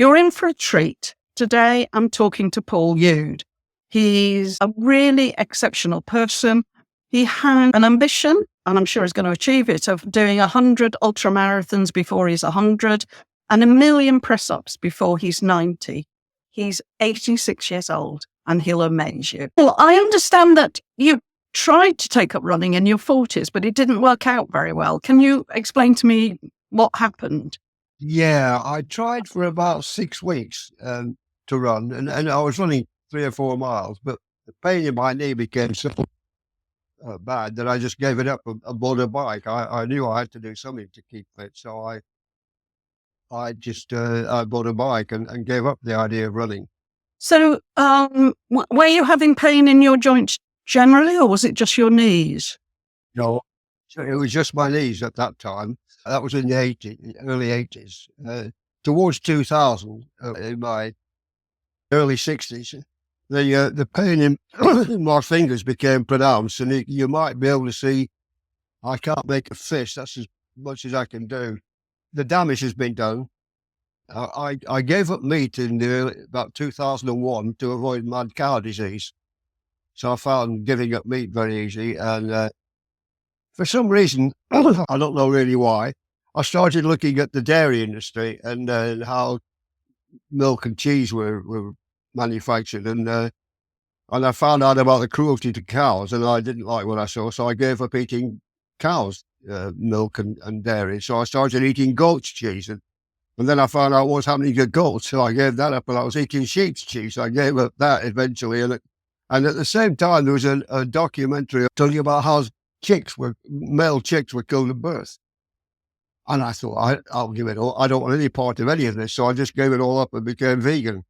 You're in for a treat. Today, I'm talking to Paul Youde. He's a really exceptional person. He had an ambition, and I'm sure he's going to achieve it, of doing 100 ultramarathons before he's 100 and 1,000,000 press-ups before he's 90. He's 86 years old, and he'll amaze you. Well, I understand that you tried to take up running in your 40s, but it didn't work out very well. Can you explain to me what happened? Yeah, I tried for about 6 weeks to run, and I was running 3 or 4 miles, but the pain in my knee became so bad that I just gave it up and bought a bike. I knew I had to do something to keep fit, so I bought a bike and gave up the idea of running. So, were you having pain in your joints generally, or was it just your knees? No, so it was just my knees at that time. That was in the early 80s. Towards 2000, in my early 60s, the pain in my fingers became pronounced, and you might be able to see I can't make a fist. That's as much as I can do. The damage has been done. I gave up meat in about 2001 to avoid mad cow disease. So I found giving up meat very easy, and for some reason, I don't know really why, I started looking at the dairy industry and how milk and cheese were manufactured, and I found out about the cruelty to cows, and I didn't like what I saw, so I gave up eating cows' milk and dairy. So I started eating goat's cheese, and then I found out what was happening to goats, so I gave that up, and I was eating sheep's cheese. So I gave up that eventually, and at the same time, there was a documentary telling you about how male chicks were killed at birth. And I thought, I'll give it all. I don't want any part of any of this. So I just gave it all up and became vegan. It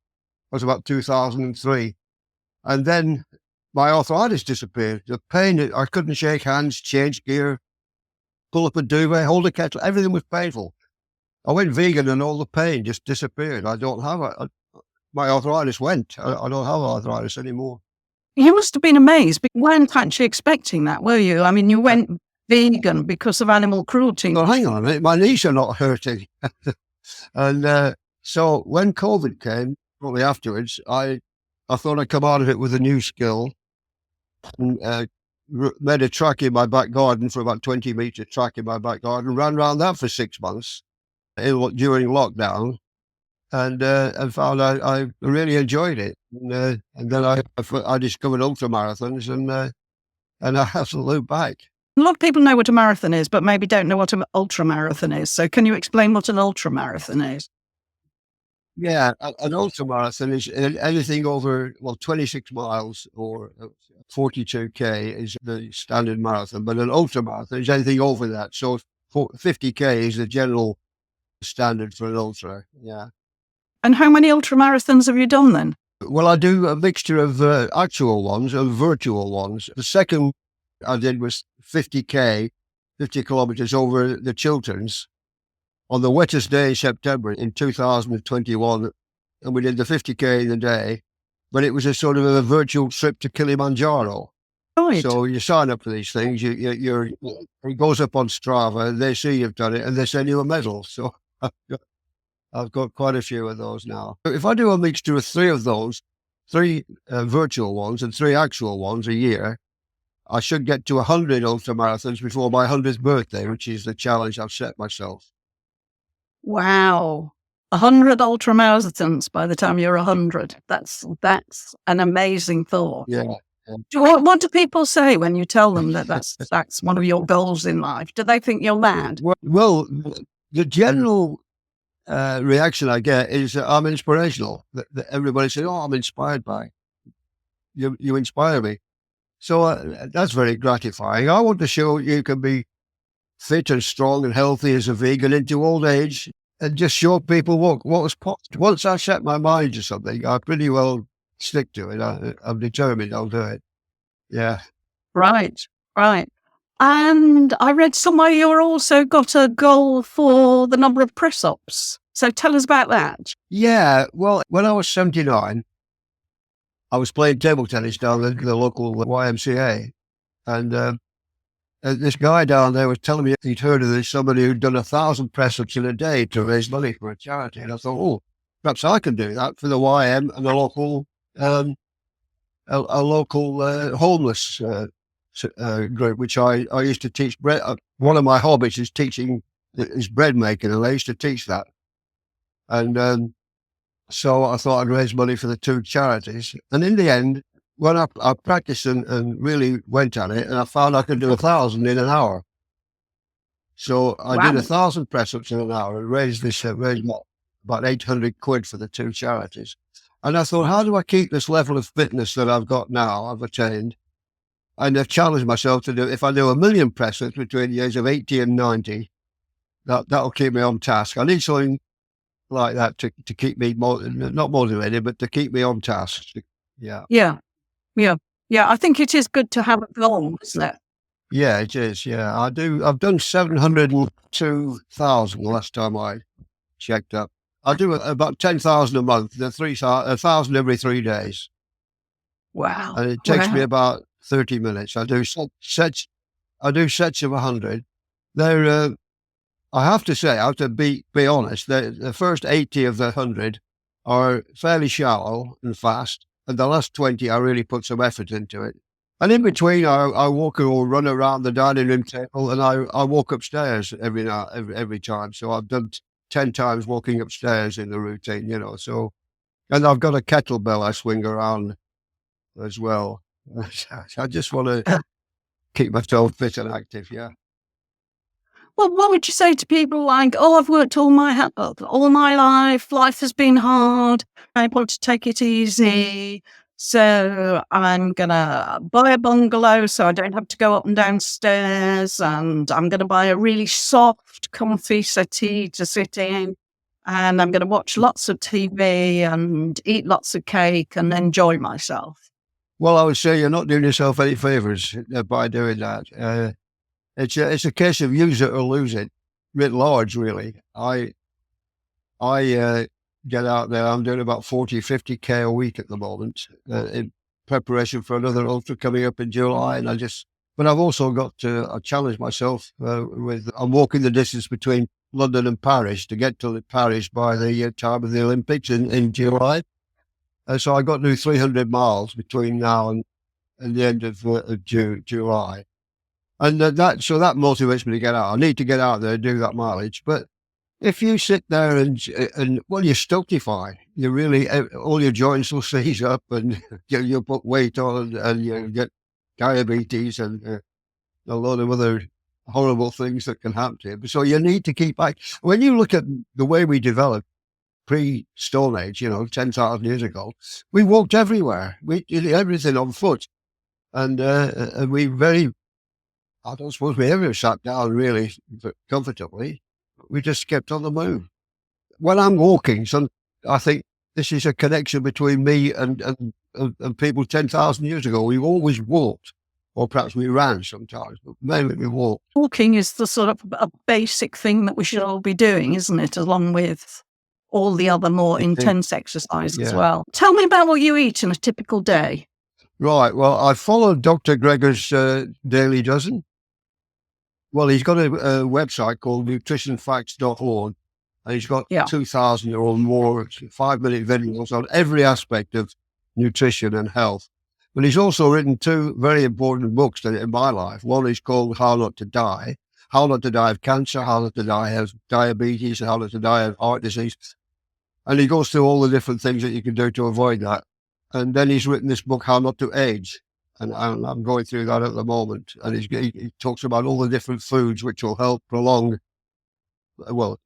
was about 2003. And then my arthritis disappeared. The pain, I couldn't shake hands, change gear, pull up a duvet, hold a kettle. Everything was painful. I went vegan and all the pain just disappeared. I don't have it. My arthritis went. I don't have arthritis anymore. You must have been amazed, but you weren't actually expecting that, were you? I mean, you went vegan because of animal cruelty. Well, hang on a minute, my knees are not hurting. And so when COVID came, shortly afterwards, I thought I'd come out of it with a new skill, and made a track in my back garden for about 20-meter track in my back garden, ran around that for 6 months during lockdown, and found I really enjoyed it. And then I discovered ultramarathons, and I haven't looked back. A lot of people know what a marathon is, but maybe don't know what an ultramarathon is. So can you explain what an ultramarathon is? Yeah, an ultramarathon is anything over, 26 miles or 42K is the standard marathon, but an ultramarathon is anything over that. So 50K is the general standard for an ultra, yeah. And how many ultramarathons have you done then? Well, I do a mixture of actual ones and virtual ones. The second I did was 50K, 50 kilometers over the Chilterns on the wettest day in September in 2021. And we did the 50K in the day, but it was a sort of a virtual trip to Kilimanjaro. Right. So you sign up for these things, it goes up on Strava, they see you've done it, and they send you a medal. So I've got quite a few of those now. If I do a mixture of 3 of those, 3 virtual ones and 3 actual ones a year, I should get to 100 ultramarathons before my 100th birthday, which is the challenge I've set myself. Wow. 100 ultramarathons by the time you're 100. That's an amazing thought. Yeah. What do people say when you tell them that that's one of your goals in life? Do they think you're mad? Well, the general reaction I get is I'm inspirational. That everybody says, "Oh, I'm inspired by you. You inspire me." So that's very gratifying. I want to show you can be fit and strong and healthy as a vegan into old age, and just show people what was possible. Once I set my mind to something, I pretty well stick to it. I'm determined I'll do it. Yeah. Right. And I read somewhere you're also got a goal for the number of press-ups. So tell us about that. Yeah. Well, when I was 79, I was playing table tennis down at the local YMCA, and this guy down there was telling me he'd heard of somebody who'd done 1,000 press-ups in a day to raise money for a charity. And I thought, perhaps I can do that for the YM and a local homeless group, which I used to teach bread. One of my hobbies is bread making, and I used to teach that. And so I thought I'd raise money for the two charities. And in the end, when I practiced and really went at it, and I found I could do 1,000 in an hour. So I did 1,000 press-ups in an hour and raised about 800 quid for the two charities. And I thought, how do I keep this level of fitness that I've got now, I've attained? And I've challenged myself to do, if I do 1 million press-ups between the age of 80 and 90, that'll keep me on task. I need something like that to keep me not motivated, but to keep me on task. Yeah. I think it is good to have a goal, isn't it? Yeah, it is. Yeah, I do. I've done 702,000 last time I checked up. I do about 10,000 a month, 1,000 every 3 days. Wow. And it takes me about 30 minutes. I do sets of 100. They're, I have to say, I have to be honest, the first 80 of the 100 are fairly shallow and fast. And the last 20, I really put some effort into it. And in between, I walk or run around the dining room table, and I walk upstairs every time. So I've done 10 times walking upstairs in the routine, So, and I've got a kettlebell I swing around as well. I just want to keep myself fit and active. Yeah. Well, what would you say to people like, "Oh, I've worked all my life. Life has been hard. I want to take it easy. So I'm going to buy a bungalow so I don't have to go up and down stairs. And I'm going to buy a really soft, comfy settee to sit in. And I'm going to watch lots of TV and eat lots of cake and enjoy myself." Well, I would say you're not doing yourself any favors by doing that. It's a case of use it or lose it, writ large, really. I get out there. I'm doing about 40, 50K a week at the moment in preparation for another ultra coming up in July. But I've also got to challenge myself I'm walking the distance between London and Paris to get to Paris by the time of the Olympics in July. So I got to do 300 miles between now and the end of July. And that motivates me to get out. I need to get out there and do that mileage. But if you sit there and you stultify, you really, all your joints will seize up and you'll put weight on and you get diabetes and a lot of other horrible things that can happen to you. So you need to keep back. When you look at the way we developed pre-Stone Age, 10,000 years ago, we walked everywhere. We did everything on foot. And I don't suppose we ever sat down really comfortably. We just kept on the move. When I'm walking, I think this is a connection between me and people 10,000 years ago. We always walked, or perhaps we ran sometimes, but mainly we walked. Walking is the sort of a basic thing that we should all be doing, isn't it? Along with all the other more intense exercise as well. Tell me about what you eat in a typical day. Right. Well, I followed Dr. Gregor's Daily Dozen. Well, he's got a website called nutritionfacts.org, and he's got 2,000 or more 5-minute videos on every aspect of nutrition and health. But he's also written 2 very important books in my life. One is called How Not to Die of Cancer, How Not to Die of Diabetes, and How Not to Die of Heart Disease. And he goes through all the different things that you can do to avoid that. And then he's written this book, How Not to Age. And I'm going through that at the moment. And he talks about all the different foods which will help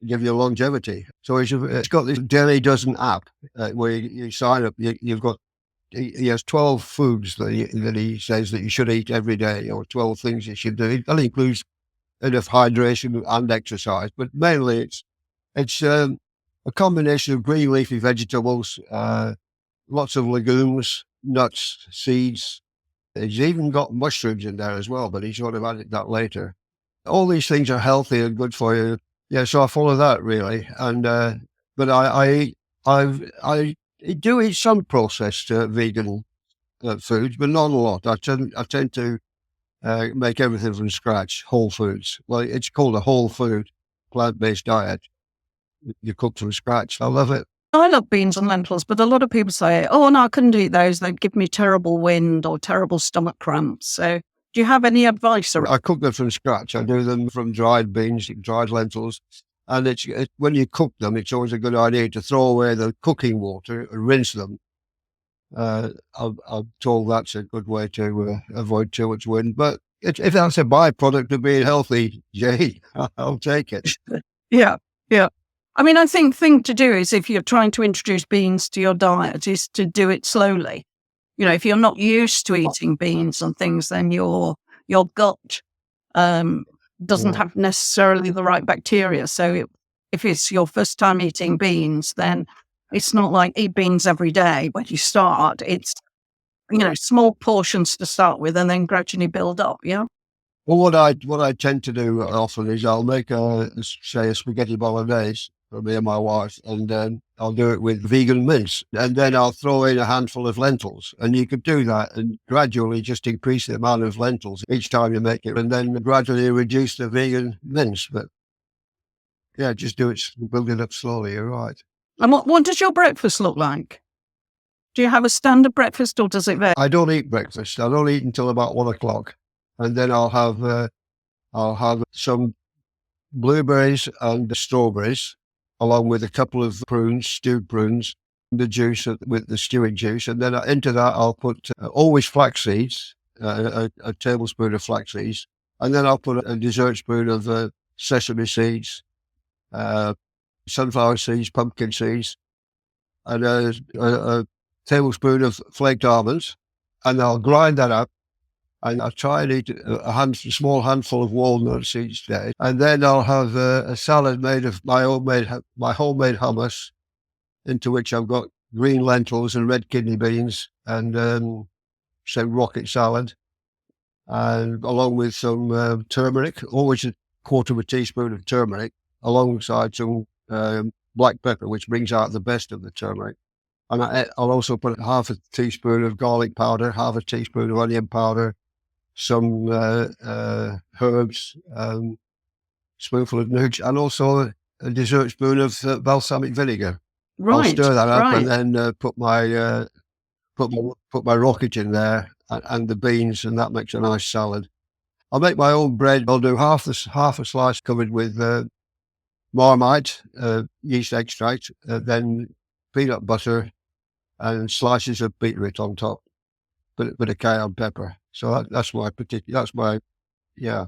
give you longevity. So he's got this Daily Dozen app where you sign up. He has 12 foods that he says that you should eat every day, or 12 things you should do. That includes enough hydration and exercise. But mainly it's a combination of green leafy vegetables, lots of legumes, nuts, seeds. He's even got mushrooms in there as well, but he's going to add that later. All these things are healthy and good for you. Yeah, so I follow that really. And but I do eat some processed vegan foods, but not a lot. I tend to make everything from scratch, whole foods. Well, it's called a whole food plant-based diet. You cook from scratch. I love it. I love beans and lentils, but a lot of people say, oh, no, I couldn't eat those. They'd give me terrible wind or terrible stomach cramps. So do you have any advice? I cook them from scratch. I do them from dried beans, dried lentils. And when you cook them, it's always a good idea to throw away the cooking water and rinse them. I'm told that's a good way to avoid too much wind. But if that's a byproduct of being healthy, Jay, I'll take it. Yeah, yeah. I mean, I think thing to do is if you're trying to introduce beans to your diet is to do it slowly. You know, if you're not used to eating beans and things, then your gut doesn't have necessarily the right bacteria. So if it's your first time eating beans, then it's not like eat beans every day when you start. It's, small portions to start with and then gradually build up. Yeah. Well, what I tend to do often is I'll make a spaghetti bolognese for me and my wife, and then I'll do it with vegan mince, and then I'll throw in a handful of lentils, and you could do that and gradually just increase the amount of lentils each time you make it, and then gradually reduce the vegan mince. But yeah, just build it up slowly. You're right. And what does your breakfast look like? Do you have a standard breakfast or does it vary? I don't eat breakfast. I don't eat until about 1:00, and then I'll have some blueberries and strawberries, along with a couple of prunes, stewed prunes, the juice with the stewing juice, and then into that I'll put always flax seeds, a tablespoon of flax seeds, and then I'll put a dessert spoon of sesame seeds, sunflower seeds, pumpkin seeds, and a tablespoon of flaked almonds, and I'll grind that up. And I'll try and eat a small handful of walnuts each day. And then I'll have a salad made of my homemade hummus, into which I've got green lentils and red kidney beans and some rocket salad, and along with some turmeric, always a quarter of a teaspoon of turmeric, alongside some black pepper, which brings out the best of the turmeric. And I'll also put half a teaspoon of garlic powder, half a teaspoon of onion powder, some herbs, spoonful of nooch, and also a dessert spoon of balsamic vinegar. Right. I'll stir that up and then put my rocket in there and the beans, and that makes a nice salad. I'll make my own bread. I'll do half a slice covered with Marmite, yeast extract, then peanut butter and slices of beetroot on top, but of cayenne pepper. So yeah.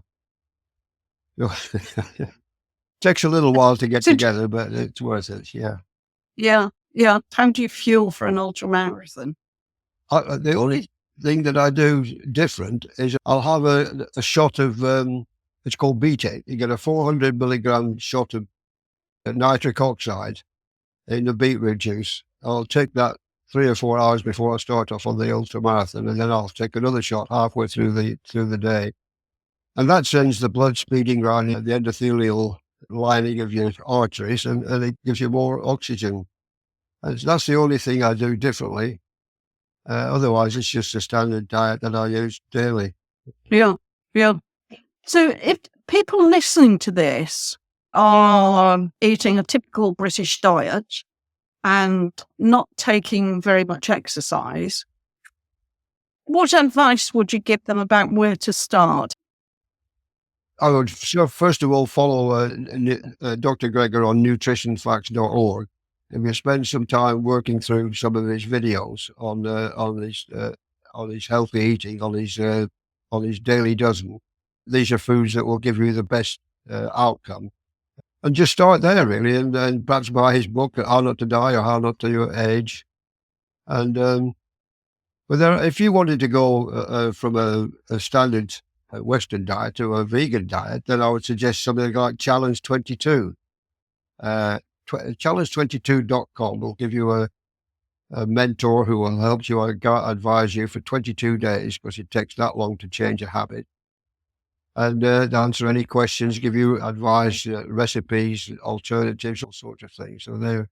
Takes a little while to get together, but it's worth it. Yeah. Yeah. Yeah. How do you fuel for an ultramarathon? The only thing that I do different is I'll have a shot of, it's called betaine. You get a 400 milligram shot of nitric oxide in the beetroot juice. I'll take that 3 or 4 hours before I start off on the ultramarathon, and then I'll take another shot halfway through the day, and that sends the blood speeding around the endothelial lining of your arteries, and it gives you more oxygen. And that's the only thing I do differently. Otherwise, it's just a standard diet that I use daily. Yeah, yeah. So if people listening to this are eating a typical British diet and not taking very much exercise, what advice would you give them about where to start? I would first of all follow Dr. Greger on nutritionfacts.org. If you spend some time working through some of his videos on his healthy eating, on his daily dozen, these are foods that will give you the best outcome. And just start there, really, and then perhaps buy his book, How Not to Die or How Not to Age. And but if you wanted to go from a standard Western diet to a vegan diet, then I would suggest something like Challenge 22. Challenge22.com will give you a mentor who will help you advise you for 22 days, because it takes that long to change a habit. And answer any questions, give you advice, recipes, alternatives, all sorts of things. So they're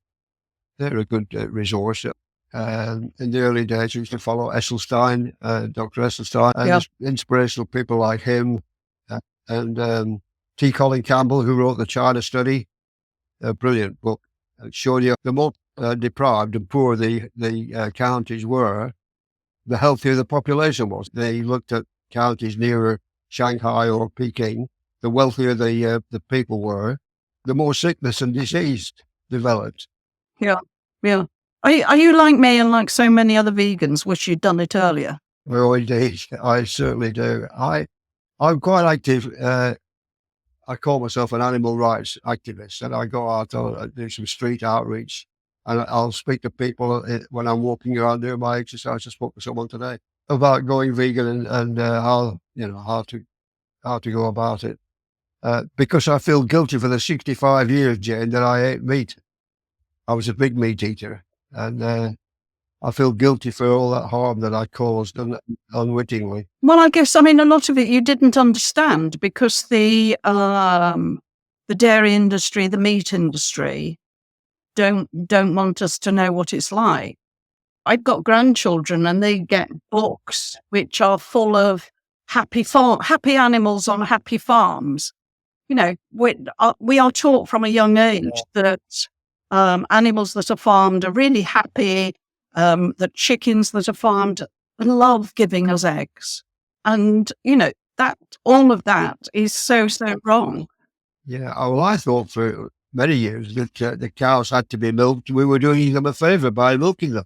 a good resource. In the early days, we used to follow Esselstyn, Dr. Esselstyn, and inspirational people like him, and T. Colin Campbell, who wrote the China Study, a brilliant book, showing you the more deprived and poor the counties were, the healthier the population was. They looked at counties nearer Shanghai or Peking. The wealthier the people were, the more sickness and disease developed. Yeah, yeah. Are you like me and like so many other vegans, wish you'd done it earlier? Well, indeed, I certainly do. I'm quite active. I call myself an animal rights activist, and I go out, I do some street outreach, and I'll speak to people when I'm walking around doing my exercise. I spoke to someone today about going vegan and how to go about it, because I feel guilty for the 65 years, Jane, that I ate meat. I was a big meat eater, and I feel guilty for all that harm that I caused unwittingly. Well, I guess, I mean, a lot of it you didn't understand because the dairy industry, the meat industry, don't want us to know what it's like. I've got grandchildren and they get books which are full of happy animals on happy farms. You know, we are taught from a young age that animals that are farmed are really happy, that chickens that are farmed love giving us eggs. And, you know, that all of that is so wrong. Yeah, well, I thought for many years that the cows had to be milked. We were doing them a favour by milking them,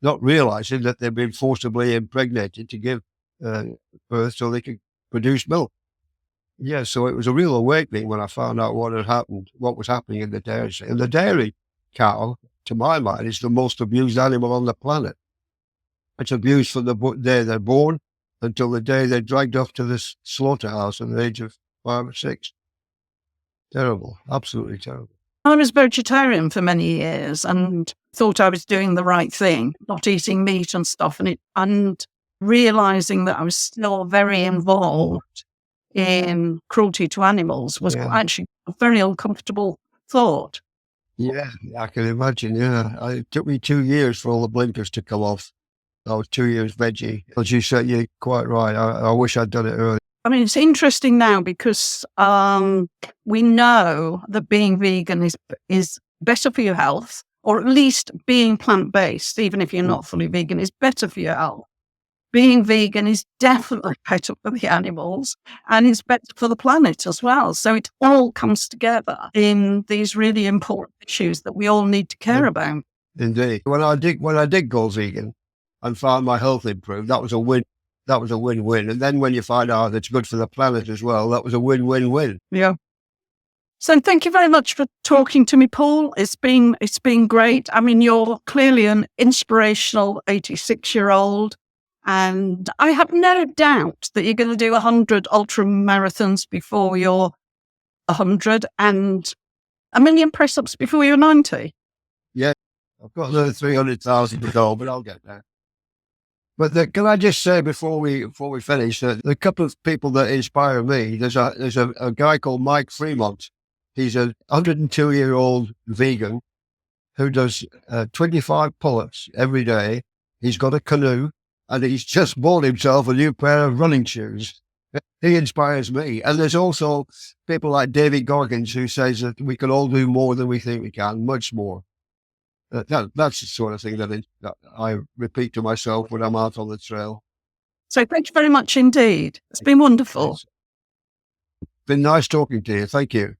not realising that they'd been forcibly impregnated to give birth so they could produce milk. Yeah, so it was a real awakening when I found out what had happened, what was happening in the dairy. And the dairy cow, to my mind, is the most abused animal on the planet. It's abused from the day they're born until the day they're dragged off to the slaughterhouse at the age of 5 or 6. Terrible, absolutely terrible. I was vegetarian for many years and thought I was doing the right thing, not eating meat and stuff, and realising that I was still very involved in cruelty to animals was actually a very uncomfortable thought. Yeah, I can imagine, yeah. It took me 2 years for all the blinkers to come off. I was 2 years veggie. As you said, you're quite right. I wish I'd done it earlier. I mean, it's interesting now because we know that being vegan is better for your health, or at least being plant-based, even if you're not fully vegan, is better for your health. Being vegan is definitely better for the animals and it's better for the planet as well. So it all comes together in these really important issues that we all need to care about. Indeed. When I did go vegan and found my health improved, that was a win. That was a win-win. And then when you find out it's good for the planet as well, that was a win-win-win. Yeah. So thank you very much for talking to me, Paul. It's been great. I mean, you're clearly an inspirational 86-year-old. And I have no doubt that you're going to do 100 ultramarathons before you're 100 and 1 million press-ups before you're 90. Yeah, I've got another 300,000 to go, but I'll get there. But can I just say before we finish that a couple of people that inspire me, there's a guy called Mike Fremont. He's a 102-year-old vegan who does 25 pull-ups every day. He's got a canoe. And he's just bought himself a new pair of running shoes. He inspires me. And there's also people like David Goggins who says that we can all do more than we think we can, much more. That's the sort of thing that I repeat to myself when I'm out on the trail. So thank you very much indeed. It's been wonderful. It's been nice talking to you. Thank you.